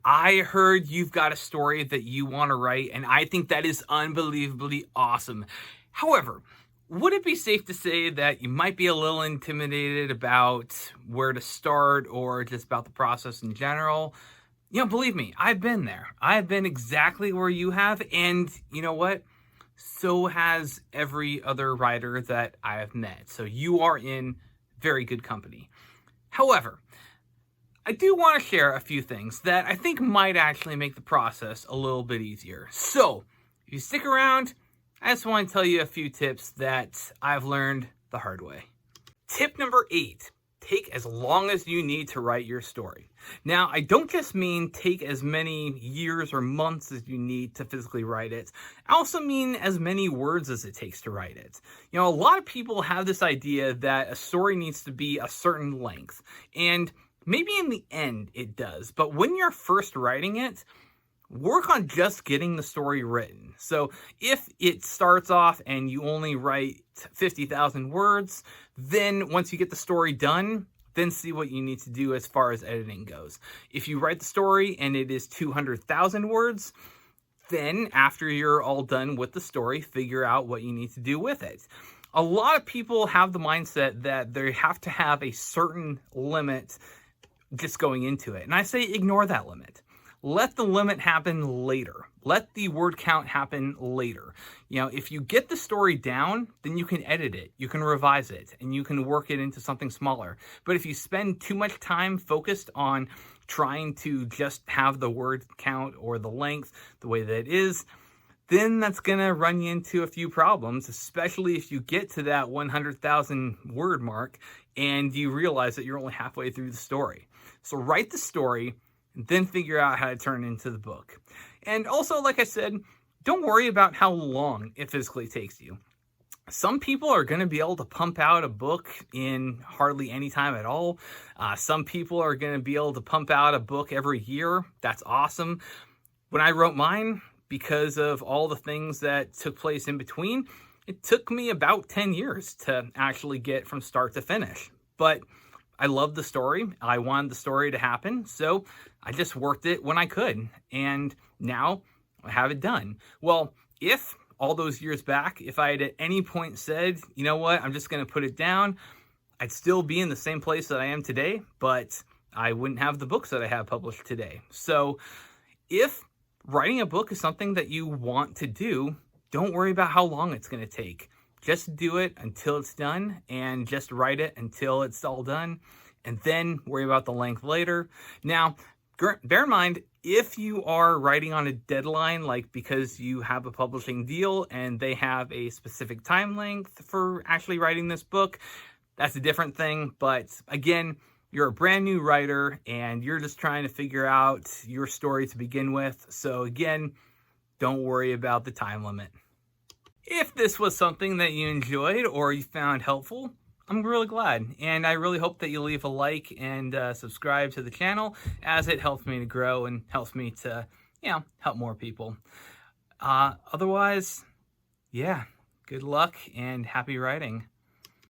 I heard you've got a story that you want to write, and I think that is unbelievably awesome. However, would it be safe to say that you might be a little intimidated about where to start or just about the process in general? Believe me, I've been there. I've been exactly where you have, and you know what? So has every other writer that I have met. So you are in very good company. However, I do want to share a few things that I think might actually make the process a little bit easier. So, if you stick around, I just want to tell you a few tips that I've learned the hard way. Tip number 8, take as long as you need to write your story. Now, I don't just mean take as many years or months as you need to physically write it. I also mean as many words as it takes to write it. A lot of people have this idea that a story needs to be a certain length, and maybe in the end it does, but when you're first writing it, work on just getting the story written. So if it starts off and you only write 50,000 words, then once you get the story done, then see what you need to do as far as editing goes. If you write the story and it is 200,000 words, then after you're all done with the story, figure out what you need to do with it. A lot of people have the mindset that they have to have a certain limit just going into it. And I say ignore that limit. Let the limit happen later. Let the word count happen later. If you get the story down, then you can edit it, you can revise it, and you can work it into something smaller. But if you spend too much time focused on trying to just have the word count or the length the way that it is, then that's going to run you into a few problems, especially if you get to that 100,000 word mark and you realize that you're only halfway through the story. So write the story, and then figure out how to turn it into the book. And also, like I said, don't worry about how long it physically takes you. Some people are going to be able to pump out a book in hardly any time at all. Some people are going to be able to pump out a book every year. That's awesome. When I wrote mine, because of all the things that took place in between, it took me about 10 years to actually get from start to finish. But I loved the story. I wanted the story to happen, so I just worked it when I could, and now I have it done. Well, if all those years back, if I had at any point said, you know what, I'm just going to put it down, I'd still be in the same place that I am today, but I wouldn't have the books that I have published today. So if writing a book is something that you want to do, don't worry about how long it's going to take. Just do it until it's done, and just write it until it's all done, and then worry about the length later. Now, bear in mind, if you are writing on a deadline, like because you have a publishing deal and they have a specific time length for actually writing this book, that's a different thing. But again, you're a brand new writer and you're just trying to figure out your story to begin with. So again, don't worry about the time limit. If this was something that you enjoyed or you found helpful, I'm really glad. And I really hope that you leave a like and subscribe to the channel, as it helps me to grow and helps me to, help more people. Otherwise, yeah, good luck and happy writing.